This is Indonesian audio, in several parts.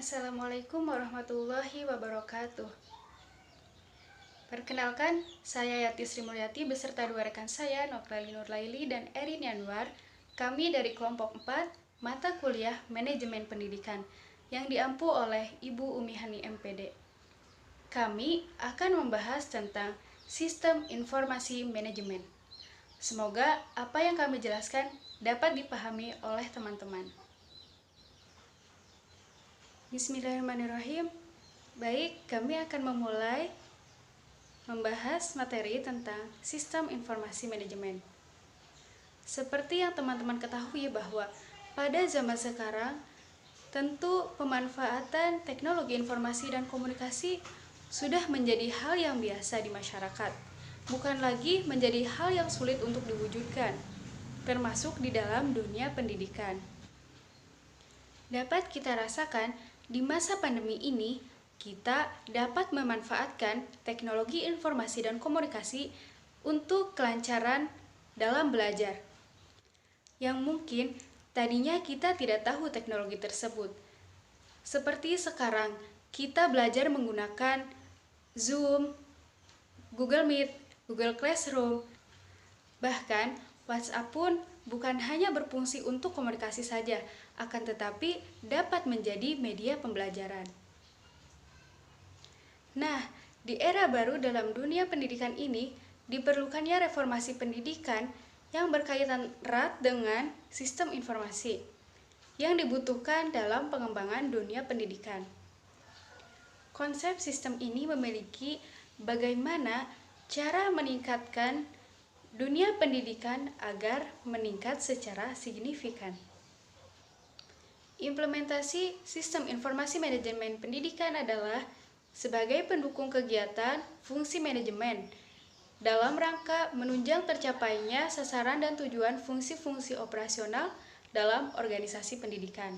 Assalamualaikum warahmatullahi wabarakatuh. Perkenalkan, saya Yati Sri Mulyati beserta dua rekan saya, Nokrali Nurlaili dan Erin Yanwar. Kami dari kelompok 4, mata kuliah Manajemen Pendidikan, yang diampu oleh Ibu Umi Hani MPD. Kami akan membahas tentang sistem informasi manajemen. Semoga apa yang kami jelaskan dapat dipahami oleh teman-teman. Bismillahirrahmanirrahim. Baik, kami akan memulai membahas materi tentang sistem informasi manajemen. Seperti yang teman-teman ketahui bahwa pada zaman sekarang, tentu pemanfaatan teknologi informasi dan komunikasi sudah menjadi hal yang biasa di masyarakat, bukan lagi menjadi hal yang sulit untuk diwujudkan, termasuk di dalam dunia pendidikan. Dapat kita rasakan di masa pandemi ini, kita dapat memanfaatkan teknologi informasi dan komunikasi untuk kelancaran dalam belajar. Yang mungkin tadinya kita tidak tahu teknologi tersebut. Seperti sekarang, kita belajar menggunakan Zoom, Google Meet, Google Classroom, bahkan WhatsApp pun bukan hanya berfungsi untuk komunikasi saja, akan tetapi dapat menjadi media pembelajaran. Nah, di era baru dalam dunia pendidikan ini, diperlukannya reformasi pendidikan yang berkaitan erat dengan sistem informasi yang dibutuhkan dalam pengembangan dunia pendidikan. Konsep sistem ini memiliki bagaimana cara meningkatkan dunia pendidikan agar meningkat secara signifikan. Implementasi sistem informasi manajemen pendidikan adalah sebagai pendukung kegiatan fungsi manajemen dalam rangka menunjang tercapainya sasaran dan tujuan fungsi-fungsi operasional dalam organisasi pendidikan.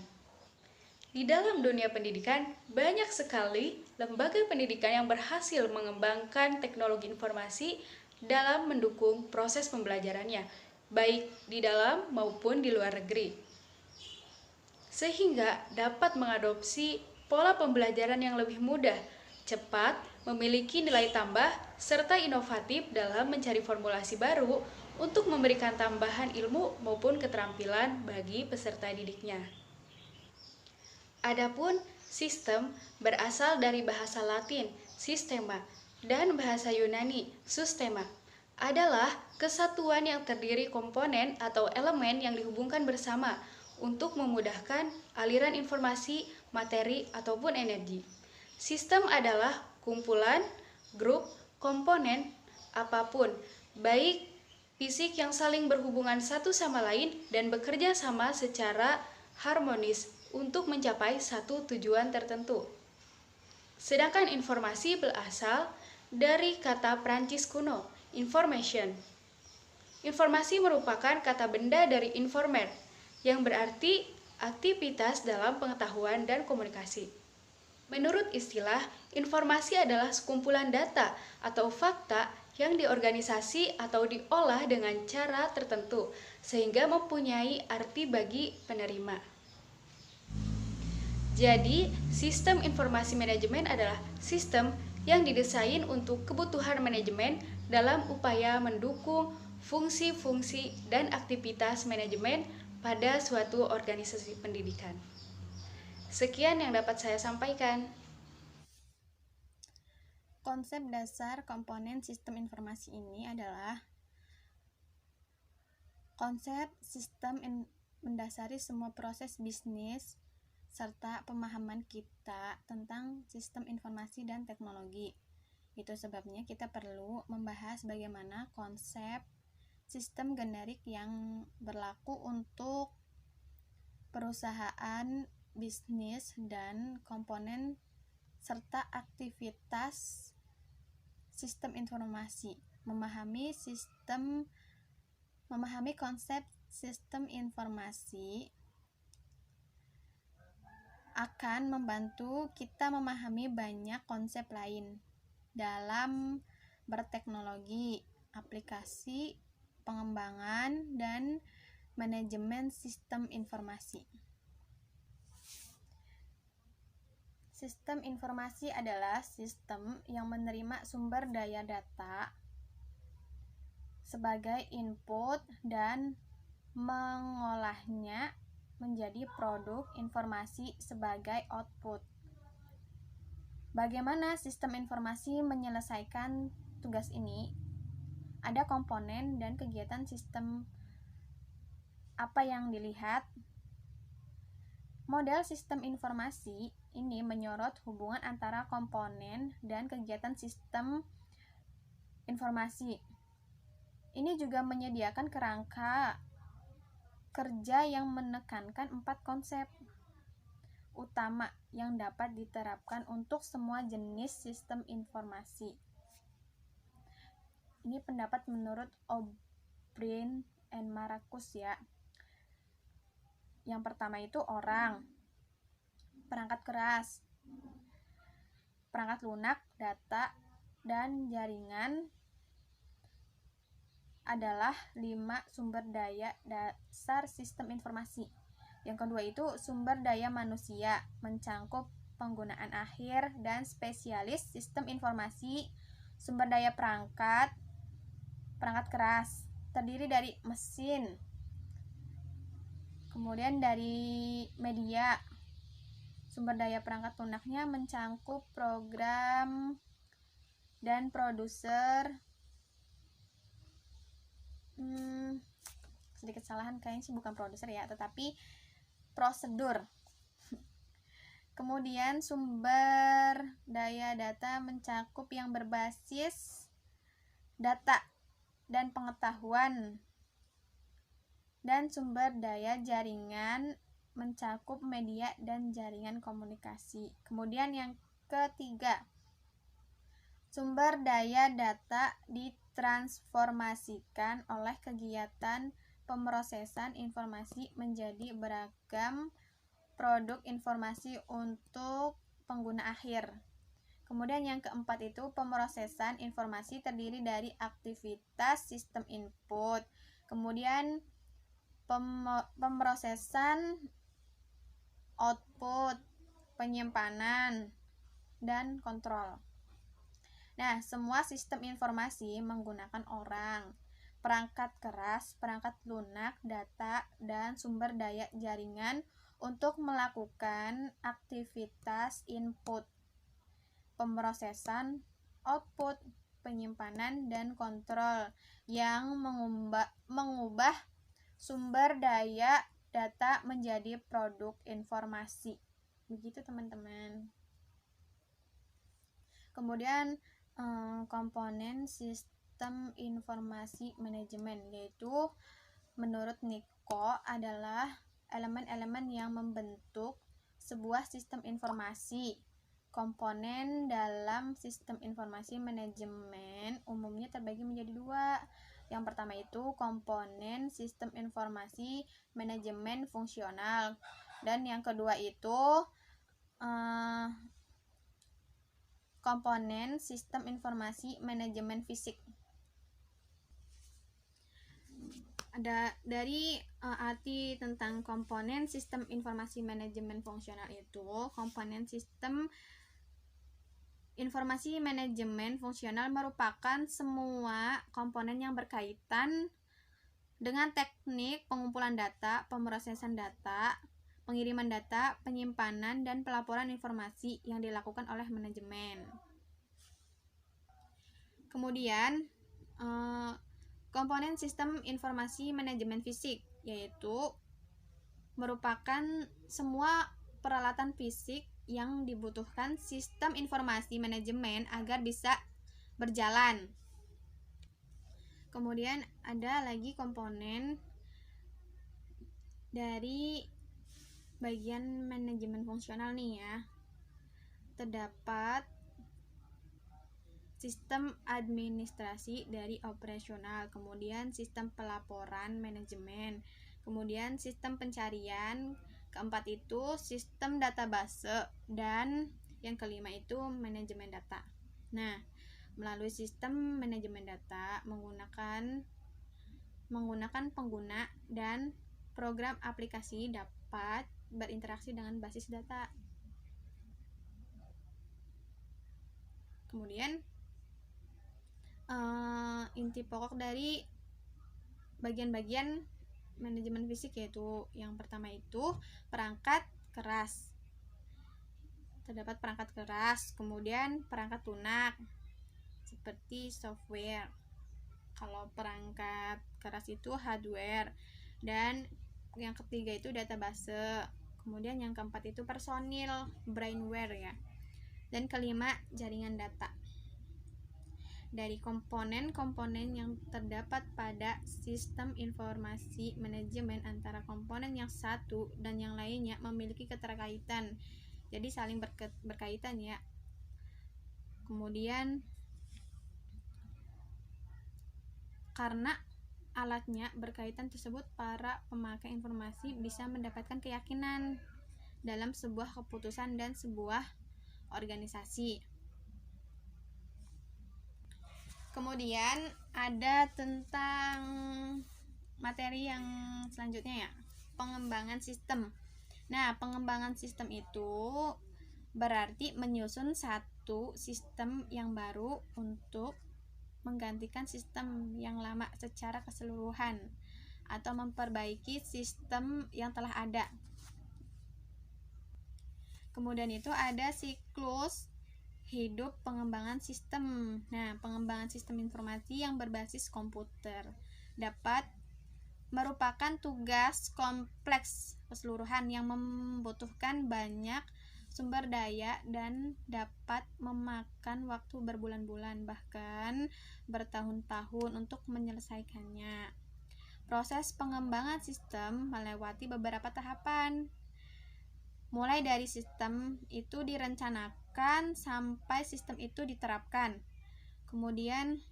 Di dalam dunia pendidikan, banyak sekali lembaga pendidikan yang berhasil mengembangkan teknologi informasi dalam mendukung proses pembelajarannya, baik di dalam maupun di luar negeri, sehingga dapat mengadopsi pola pembelajaran yang lebih mudah, cepat, memiliki nilai tambah, serta inovatif dalam mencari formulasi baru untuk memberikan tambahan ilmu maupun keterampilan bagi peserta didiknya. Adapun sistem berasal dari bahasa Latin, sistema, dan bahasa Yunani, sustema, adalah kesatuan yang terdiri komponen atau elemen yang dihubungkan bersama untuk memudahkan aliran informasi, materi, ataupun energi. Sistem adalah kumpulan, grup, komponen, apapun, baik fisik yang saling berhubungan satu sama lain dan bekerja sama secara harmonis untuk mencapai satu tujuan tertentu. Sedangkan informasi berasal dari kata Prancis kuno, information. Informasi merupakan kata benda dari informer, yang berarti aktivitas dalam pengetahuan dan komunikasi. Menurut istilah, informasi adalah sekumpulan data atau fakta yang diorganisasi atau diolah dengan cara tertentu, sehingga mempunyai arti bagi penerima. Jadi, sistem informasi manajemen adalah sistem yang didesain untuk kebutuhan manajemen dalam upaya mendukung fungsi-fungsi dan aktivitas manajemen pada suatu organisasi pendidikan. Sekian yang dapat saya sampaikan. Konsep dasar komponen sistem informasi ini adalah konsep sistem mendasari semua proses bisnis serta pemahaman kita tentang sistem informasi dan teknologi. Itu sebabnya kita perlu membahas bagaimana konsep sistem generik yang berlaku untuk perusahaan, bisnis, dan komponen serta aktivitas sistem informasi. Memahami konsep sistem informasi akan membantu kita memahami banyak konsep lain dalam berteknologi, aplikasi, pengembangan, dan manajemen sistem informasi. Sistem informasi adalah sistem yang menerima sumber daya data sebagai input dan mengolahnya menjadi produk informasi sebagai output. Bagaimana sistem informasi menyelesaikan tugas ini? Ada komponen dan kegiatan sistem apa yang dilihat? Model sistem informasi ini menyorot hubungan antara komponen dan kegiatan sistem informasi. Ini juga menyediakan kerangka kerja yang menekankan 4 konsep utama yang dapat diterapkan untuk semua jenis sistem informasi. Ini pendapat menurut O'Brien and Marcus ya. Yang pertama itu orang, perangkat keras, perangkat lunak, data, dan jaringan adalah 5 sumber daya dasar sistem informasi. Yang kedua itu sumber daya manusia, mencangkup penggunaan akhir dan spesialis sistem informasi. Sumber daya perangkat keras, terdiri dari mesin, kemudian dari media. Sumber daya perangkat lunaknya mencangkup program dan produser. Sedikit kesalahan, kayaknya sih bukan produser ya, tetapi prosedur. Kemudian sumber daya data mencakup yang berbasis data dan pengetahuan. Dan sumber daya jaringan mencakup media dan jaringan komunikasi. Kemudian yang ketiga, sumber daya data ditransformasikan oleh kegiatan pemrosesan informasi menjadi beragam produk informasi untuk pengguna akhir. Kemudian yang keempat itu pemrosesan informasi terdiri dari aktivitas sistem input, kemudian pemrosesan output, penyimpanan, dan kontrol. Nah, semua sistem informasi menggunakan orang, perangkat keras, perangkat lunak, data, dan sumber daya jaringan untuk melakukan aktivitas input, pemrosesan, output, penyimpanan, dan kontrol yang mengubah sumber daya data menjadi produk informasi. Begitu teman-teman. Kemudian komponen sistem informasi manajemen, yaitu menurut Nico adalah elemen-elemen yang membentuk sebuah sistem informasi. Komponen dalam sistem informasi manajemen umumnya terbagi menjadi 2. Yang pertama itu komponen sistem informasi manajemen fungsional, dan yang kedua itu komponen sistem informasi manajemen fisik. Ada dari arti tentang komponen sistem informasi manajemen fungsional itu, komponen sistem informasi manajemen fungsional merupakan semua komponen yang berkaitan dengan teknik pengumpulan data, pemrosesan data, pengiriman data, penyimpanan, dan pelaporan informasi yang dilakukan oleh manajemen. Kemudian komponen sistem informasi manajemen fisik, yaitu merupakan semua peralatan fisik yang dibutuhkan sistem informasi manajemen agar bisa berjalan. Kemudian ada lagi komponen dari bagian manajemen fungsional nih ya. Terdapat sistem administrasi dari operasional, kemudian sistem pelaporan manajemen, kemudian sistem pencarian, keempat itu sistem database, dan yang kelima itu manajemen data. Nah, melalui sistem manajemen data menggunakan pengguna dan program aplikasi dapat berinteraksi dengan basis data. Kemudian inti pokok dari bagian-bagian manajemen fisik yaitu yang pertama itu perangkat keras. Terdapat perangkat keras, kemudian perangkat lunak seperti software. Kalau perangkat keras itu hardware, dan yang ketiga itu database. Kemudian yang keempat itu personil, brainware ya. Dan kelima jaringan data. Dari komponen-komponen yang terdapat pada sistem informasi manajemen antara komponen yang satu dan yang lainnya memiliki keterkaitan. Jadi saling berkaitan ya. Kemudian karena alatnya berkaitan tersebut, para pemakai informasi bisa mendapatkan keyakinan dalam sebuah keputusan dan sebuah organisasi. Kemudian ada tentang materi yang selanjutnya ya, pengembangan sistem. Nah, pengembangan sistem itu berarti menyusun satu sistem yang baru untuk menggantikan sistem yang lama secara keseluruhan atau memperbaiki sistem yang telah ada. Kemudian itu ada siklus hidup pengembangan sistem. Nah, pengembangan sistem informasi yang berbasis komputer dapat merupakan tugas kompleks keseluruhan yang membutuhkan banyak sumber daya dan dapat memakan waktu berbulan-bulan bahkan bertahun-tahun untuk menyelesaikannya. Proses pengembangan sistem melewati beberapa tahapan. Mulai dari sistem itu direncanakan sampai sistem itu diterapkan, kemudian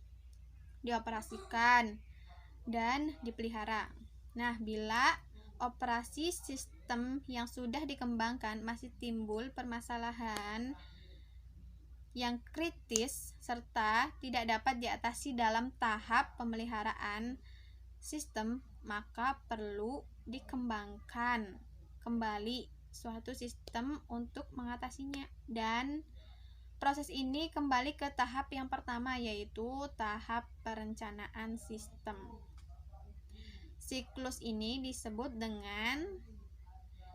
dioperasikan dan dipelihara. Nah, bila operasi sistem yang sudah dikembangkan masih timbul permasalahan yang kritis serta tidak dapat diatasi dalam tahap pemeliharaan sistem, maka perlu dikembangkan kembali suatu sistem untuk mengatasinya. Dan proses ini kembali ke tahap yang pertama, yaitu tahap perencanaan sistem. Siklus ini disebut dengan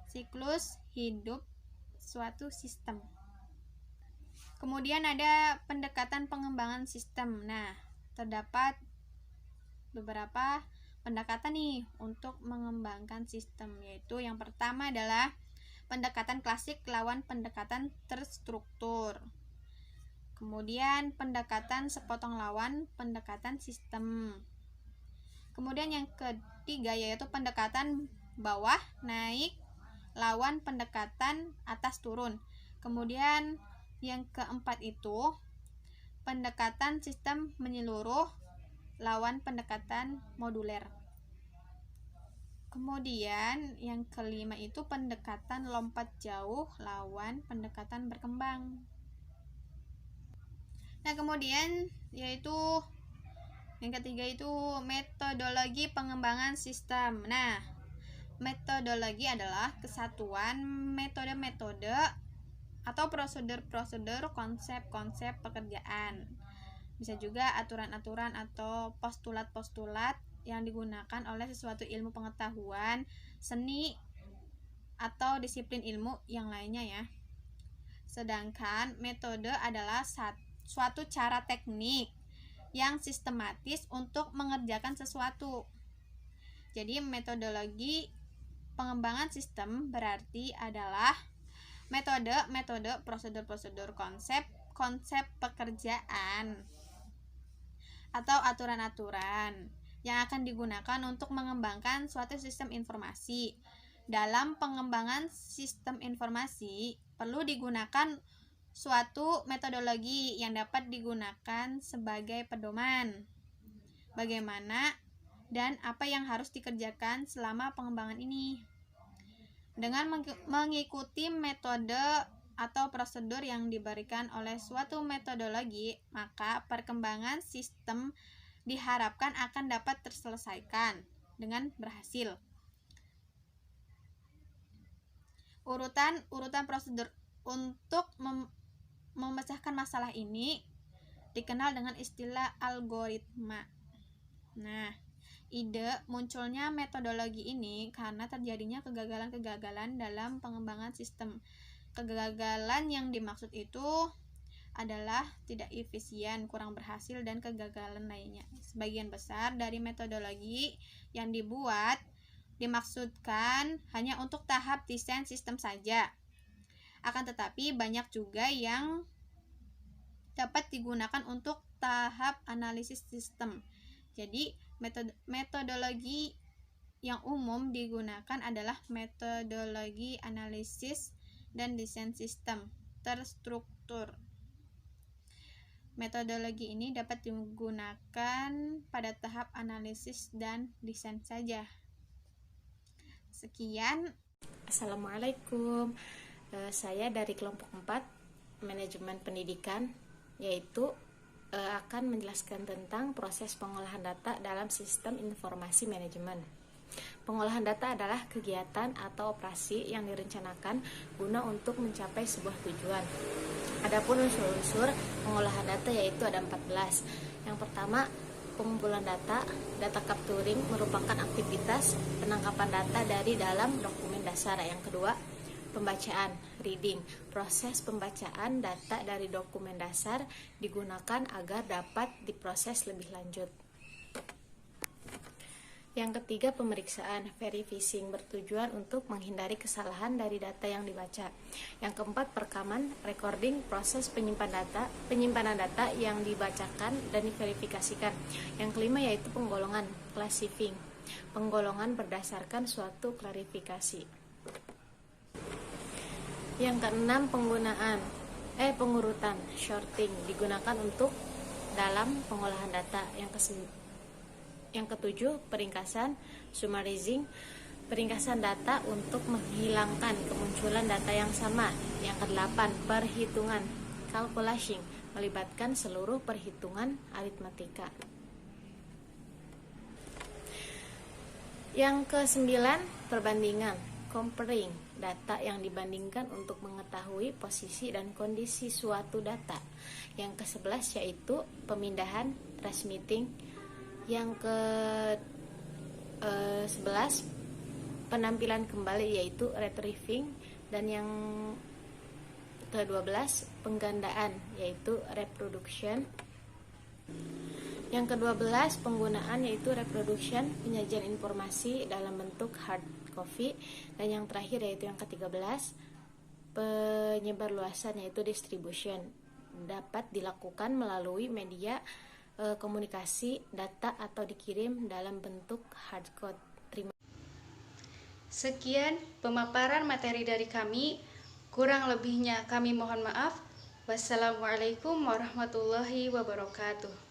siklus hidup suatu sistem. Kemudian ada pendekatan pengembangan sistem. Nah, terdapat beberapa pendekatan nih untuk mengembangkan sistem, yaitu yang pertama adalah pendekatan klasik lawan pendekatan terstruktur. Kemudian pendekatan sepotong lawan pendekatan sistem. Kemudian yang ketiga yaitu pendekatan bawah naik lawan pendekatan atas turun. Kemudian yang keempat itu pendekatan sistem menyeluruh lawan pendekatan moduler. Kemudian yang kelima itu pendekatan lompat jauh lawan pendekatan berkembang. Nah, kemudian yaitu yang ketiga itu metodologi pengembangan sistem. Nah, metodologi adalah kesatuan metode-metode atau prosedur-prosedur, konsep-konsep pekerjaan. Bisa juga aturan-aturan atau postulat-postulat yang digunakan oleh sesuatu ilmu pengetahuan, seni, atau disiplin ilmu yang lainnya ya. Sedangkan metode adalah suatu cara teknik yang sistematis untuk mengerjakan sesuatu. Jadi metodologi pengembangan sistem berarti adalah metode, prosedur-prosedur, konsep pekerjaan atau aturan-aturan yang akan digunakan untuk mengembangkan suatu sistem informasi. Dalam pengembangan sistem informasi perlu digunakan suatu metodologi yang dapat digunakan sebagai pedoman bagaimana dan apa yang harus dikerjakan selama pengembangan ini. Dengan mengikuti metode atau prosedur yang diberikan oleh suatu metodologi, maka perkembangan sistem diharapkan akan dapat terselesaikan dengan berhasil. Urutan prosedur untuk memecahkan masalah ini dikenal dengan istilah algoritma. Nah, ide munculnya metodologi ini karena terjadinya kegagalan-kegagalan dalam pengembangan sistem. Kegagalan yang dimaksud itu adalah tidak efisien, kurang berhasil, dan kegagalan lainnya. Sebagian besar dari metodologi yang dibuat dimaksudkan hanya untuk tahap desain sistem saja. Akan tetapi banyak juga yang dapat digunakan untuk tahap analisis sistem. Jadi, metodologi yang umum digunakan adalah metodologi analisis dan desain sistem terstruktur. Metodologi ini dapat digunakan pada tahap analisis dan desain saja. Sekian. Assalamualaikum. Saya dari kelompok 4 manajemen pendidikan, yaitu akan menjelaskan tentang proses pengolahan data dalam sistem informasi manajemen. Pengolahan data adalah kegiatan atau operasi yang direncanakan guna untuk mencapai sebuah tujuan. Adapun unsur-unsur pengolahan data yaitu ada 14. Yang pertama, pengumpulan data. Data capturing merupakan aktivitas penangkapan data dari dalam dokumen dasar. Yang kedua, pembacaan, reading. Proses pembacaan data dari dokumen dasar digunakan agar dapat diproses lebih lanjut. Yang ketiga, pemeriksaan, verifying, bertujuan untuk menghindari kesalahan dari data yang dibaca. Yang keempat, perekaman, recording, proses penyimpanan data yang dibacakan dan diverifikasikan. Yang kelima yaitu penggolongan, classifying, penggolongan berdasarkan suatu klarifikasi. Yang keenam, pengurutan, sorting, digunakan untuk dalam pengolahan data. Yang ketujuh, peringkasan, summarizing, peringkasan data untuk menghilangkan kemunculan data yang sama. Yang kedelapan, perhitungan, calculation, melibatkan seluruh perhitungan aritmatika. Yang kesembilan, perbandingan, comparing, data yang dibandingkan untuk mengetahui posisi dan kondisi suatu data. Yang ke-11 yaitu pemindahan, transmitting. Yang ke-11 penampilan kembali yaitu retrieving, dan yang ke-12 penggandaan yaitu reproduction. Yang ke-12 penggunaan yaitu reproduction, penyajian informasi dalam bentuk hard copy, dan yang terakhir yaitu yang ke-13 penyebarluasan yaitu distribution, dapat dilakukan melalui media komunikasi data atau dikirim dalam bentuk hardcode. Sekian pemaparan materi dari kami. Kurang lebihnya kami mohon maaf. Wassalamualaikum warahmatullahi wabarakatuh.